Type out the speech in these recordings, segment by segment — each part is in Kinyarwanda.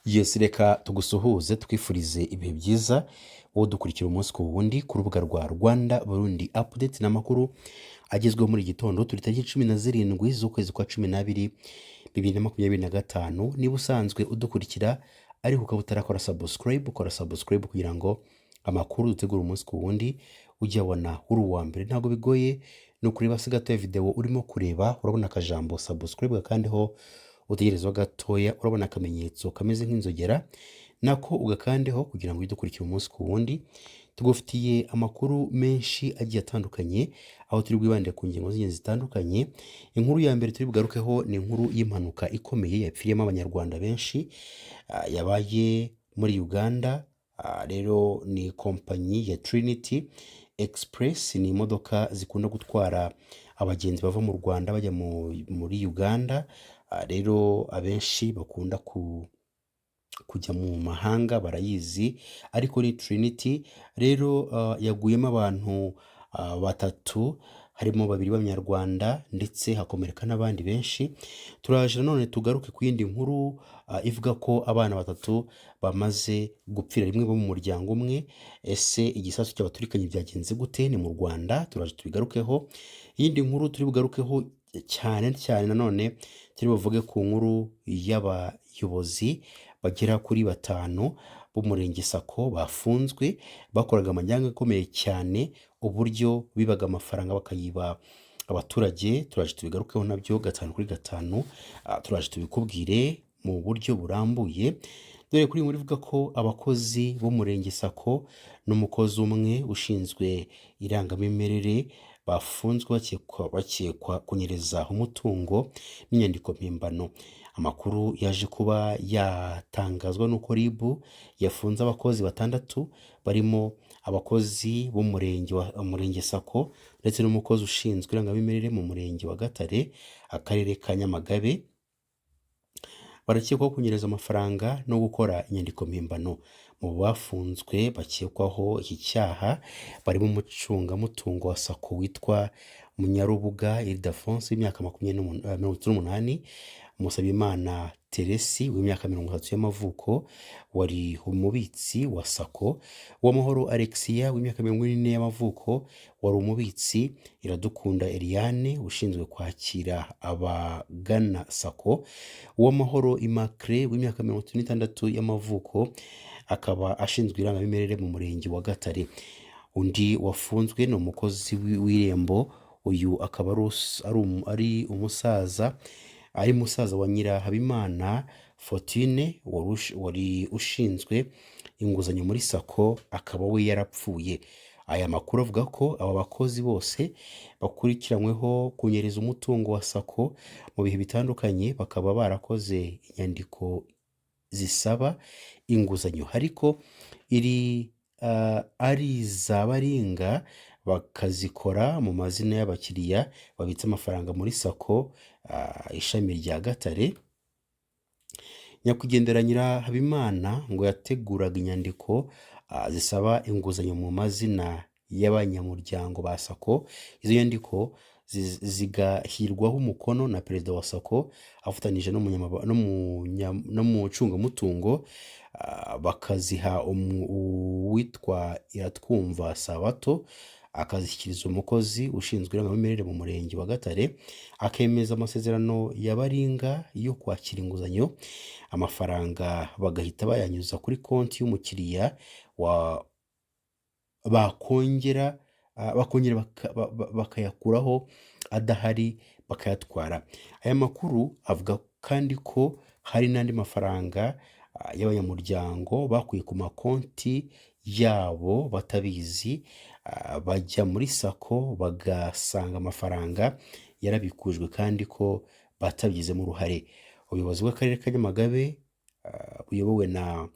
Yes, reka tugusuhuze twifurize ibihe byiza wowe dukurikira umunsi ku wundi ku rubuga rwa Rwanda Burundi Update n'amakuru agezweho muri gitondo turi tariki 17 z'ukwezi kwa 12 2025. Niba usanzwe udukurikira ariko ukaba utarakora subscribe, ukora subscribe kugira ngo amakuru dutegura umunsi ku wundi ujye abona uri uwa mbere. Ntabwo bigoye, ni ukureba se gato ya video urimo kureba, urabona akajambo subscribe gakandeho, utegerezwa gatoya urabona akamenyetso kameze nk'inzogera nako ugakandeho kugira ngo udukurikire umunsi ku wundi. Tugufitiye amakuru menshi agiye atandukanye aho turi bwibande ku ngingo z'ingenzi zitandukanye. Inkuru ya mbere turi bugarukeho ni inkuru y'impanuka ikomeye yapfiriyemo abanyarwanda benshi yabaye muri Uganda. Rero ni kompanyi ya Trinity Express, ni imodoka zikunda gutwara abagenzi bava mu Rwanda bajya muri Uganda. Rero abenshi bakunda kujya mu mahanga barayizi, ariko ni Trinity. Rero yaguyemo abantu batatu, harimo babiri b'abanyarwanda ndetse hakomereka n'abandi benshi. Turaje none tugaruke ku yindi nkuru ivuga ko abana batatu bamaze gupfira rimwe bo mu muryango umwe. Ese igisasu cy'abaturikanye byagenze gute? Ni mu Rwanda, turaje tubigarukeho. Yindi nkuru turi bugarukeho cyane nanone turi buvuge ku nkuru y'abayobozi bagera kuri 5 b'umurenge Sako bafunzwe bakoraga amanyanga akomeye cyane, uburyo bibaga amafaranga bakayiba abaturage. Turaje tubigarukeho nabyo 5 kuri 5. Turaje tubikubwire mu buryo burambuye. Dore kuri muri vuga ko abakozi b'umurenge Sako n'umukozi umwe ushinzwe irangamimerere bafunzwe bakekwa kunyereza umutungo n'inyandiko mpimbano. Amakuru yaje kuba yatangazwa n'uko RIB yafunze abakozi 6 barimo abakozi b'umurenge Sako ndetse n'umukozi ushinzwe irangamimerere mu murenge wa Gatare, akarere ka Nyamagabe. Barakekwaho kunyereza amafaranga no gukora inyandiko mpimbano. Mu bafunzwe bakekwaho iki cyaha barimo umucungamutungo wa Sako witwa Munyarubuga Ildefonse w'imyaka 28, Musabimana Teresi w'imyaka 30 y'amavuko wari umubitsi wa Sako, Uwamahoro Alexia w'imyaka 40 y'amavuko wari umubitsi, Iradukunda Eliane ushinzwe kwakira abagana Sako, Uwamahoro Immaculée w'imyaka 36 y'amavuko akaba ashinzwe irangamimerere mu murenge wa Gatare. Undi wafunzwe ni umukozi w'irembo, uyu akaba ari musaza wa Nyirahabimana Fortune wari ushinzwe inguzanyo muri Sako, akaba we yarapfuye. Aya makuru avuga ko aba bakozi bose bakurikiranyweho kunyereza umutungo wa Sako mu bihe bitandukanye, bakaba barakoze inyandiko zisaba inguzanyo, ariko ari zabaringa bakazikora mu mazina y'abakiriya babitse amafaranga muri Sako ishami rya Gatare. Nyakwigendera Nyirahabimana ngo yateguraga inyandiko zisaba inguzanyo mu mazina y'abanyamuryango ba Sako. Izo nyandiko zigashyirwaho umukono na perezida wa Sako afatanyije n'umucungamutungo, bakaziha uwitwa Iratwumva Sabato, akazishyikiriza umukozi ushinzwe irangamimerere mu murenge wa Gatare, akemeza amasezerano y'abaringa yo kwakira inguzanyo. Amafaranga bagahita bayanyuza kuri konti y'umukiriya, bakongera bakayakuraho adahari bakayatwara. Aya makuru avuga kandi ko hari n'andi mafaranga y'abanyamuryango bakuye ku makonti yabo batabizi, bajya muri Sako bagasanga amafaranga yarabikujwe kandi ko batabigizemo uruhare. Ubuyobozi bw'akarere ka Nyamagabe buyobowe na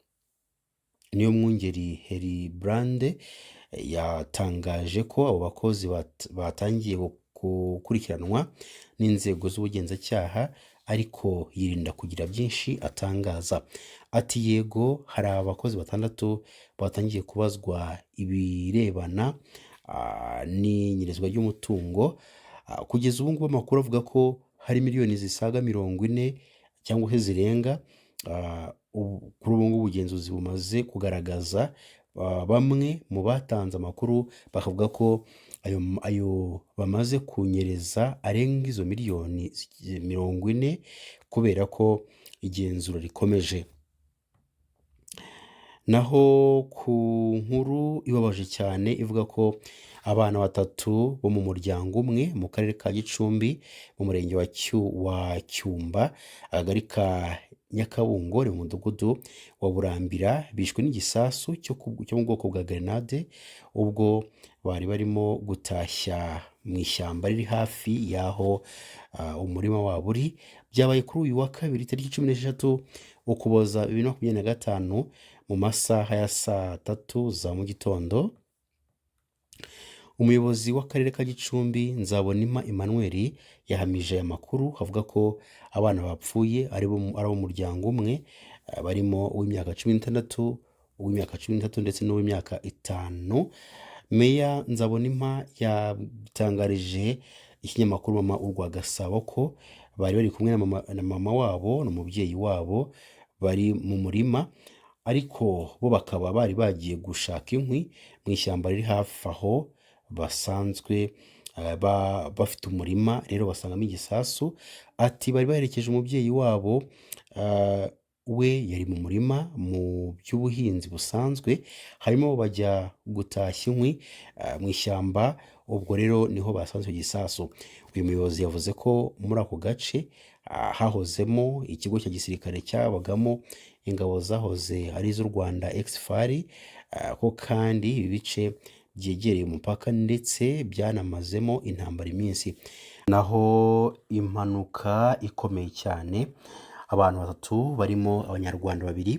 Niyomwungeri Heribrande yatangaje ko abo bakozi batangiye gukurikiranwa n'inzego z'ubugenzacyaha, ariko yirinda kugira byinshi atangaza. Ati yego, hari abakozi 6 batangiye kubazwa ibirebana n'inyerezwa ry'umutungo. Kugeza ubu ngubu amakuru avuga ko hari miliyoni zisaga 40 cyangwa se zirenga kuri ubu ngubu ubugenzuzi bumaze kugaragaza bamwe mu batanze amakuru bakavuga ko ayo bamaze kunyereza arenga izo miliyoni 40 kubera ko igenzura rikomeje. Naho ku nkuru ibabaje cyane ivuga ko abana 3 bo mu muryango umwe mu karere ka Gicumbi mu murenge wa Cyumba akagari ka Nyakabungo mu mudugudu wa Burambira bishwe n'igisasu cyo mu bwoko bwa grenade ubwo bari barimo gutashya mu ishyamba riri hafi y'aho umurima wabo uri. Byabaye kuri uyu wa kabiri tariki 16 Ukuboza 2025 mu masaha ya saa 3 za mu gitondo. Umuyobozi w'akarere ka Gicumbi Nzabonima Emmanuel yahamije aya makuru avuga ko abana bapfuye ari abo muryango umwe barimo uw'imyaka 16, uw'imyaka 13 ndetse n'uw'imyaka 5. Meya Nzabonima yatangarije ikinyamakuru Mama Urwa Gasabo ko bari kumwe na mama wabo n'umubyeyi wabo bari mu murima, ariko bo bakaba bari bagiye gushaka inkwi mu ishyamba riri hafi aho basanzwe bafite umurima, rero basangamo igisasu. Ati bari baherekeje umubyeyi wabo, we yari mu murima mu by'ubuhinzi busanzwe, harimo bajya gutashya inkwi mu ishyamba, ubwo rero niho basanze igisasu. Uyu muyobozi yavuze ko muri ako gace hahozemo ikigo cya gisirikare cyabagamo ingabo zahoze ari iz'u Rwanda ex-FARI, ko kandi ibi bice byegereye umupaka ndetse byanamazemo intambara iminsi. Naho impanuka ikomeye cyane, abantu 3 barimo abanyarwanda 2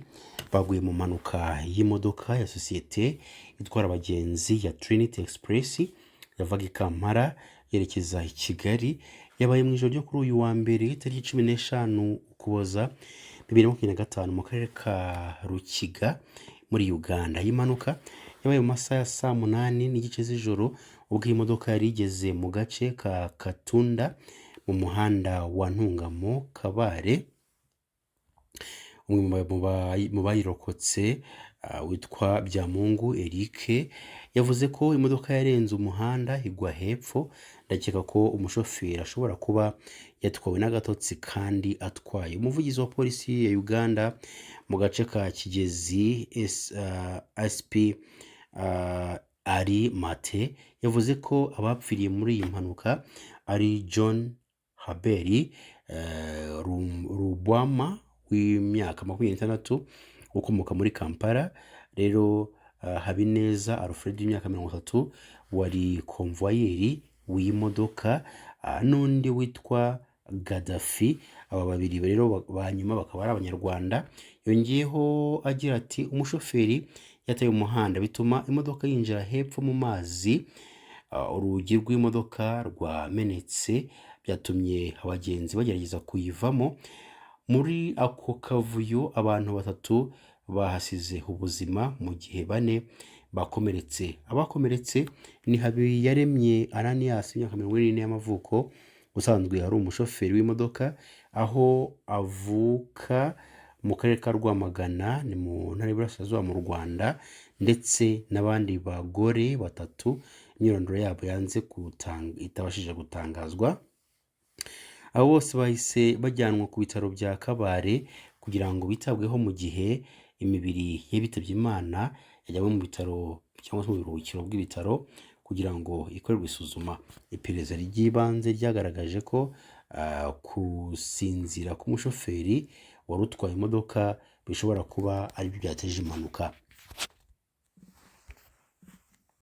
baguye mu mpanuka y'imodoka ya sosiyete itwara abagenzi ya Trinity Express yavaga i Kampala yerekeza i Kigali. Yabaye mu ijoro ryo kuri uyu wa mbere tariki 15 Ukuboza 2025 mu karere ka Rukiga muri Uganda. Impanuka yabaye mu masaha ya saa 8:15 z'ijoro ubwo iyi modoka yari igeze mu gace ka Katunda mu muhanda wa Ntungamo Kabare. Umwe mu bayirokotse witwa Byamungu Eric yavuze ko imodoka yarenze umuhanda igwa hepfo. Ndakeka ko umushoferi ashobora kuba yatwawe n'agatotsi kandi atwaye. Umuvugizi wa polisi ya Uganda mu gace ka Kigezi SP Ari Mate yavuze ko abapfiriye muri iyi mpanuka ari John Haberi Rubwama w'imyaka 26 ukomoka muri Kampala, rero Habineza Alfred w'imyaka 30 wari konvoyeri w'imodoka, n'undi witwa Gaddafi. Aba babiri rero banyuma bakaba ari abanyarwanda. Yongeyeho agira ati umushoferi yataye umuhanda bituma imodoka yinjira hepfo mu mazi, urugi rw'imodoka rwamenetse byatumye abagenzi bagerageza kuyivamo. Muri ako kavuyo abantu 3 bahasize ubuzima mu gihe 4 bakomeretse. Abakomeretse ni Habiyaremye Ananias w'imyaka 40 y'amavuko usanzwe ari umushoferi w'imodoka, aho avuka mu karere ka Rwamagana ni mu ntara y'Iburasirazuba mu Rwanda, ndetse n'abandi bagore 3 imyirondoro yabo yanze itabashije gutangazwa. Abo bose bahise bajyanwa ku bitaro bya Kabare kugira ngo bitabweho mu gihe imibiri y'abitabye Imana yajyanywe mu bitaro cyangwa mu biruhukiro bw'ibitaro kugira ngo ikorerwe isuzuma. Iperereza ry'ibanze ryagaragaje ko kusinzira k'umushoferi wari utwaye imodoka bishobora kuba ari byo byateje impanuka.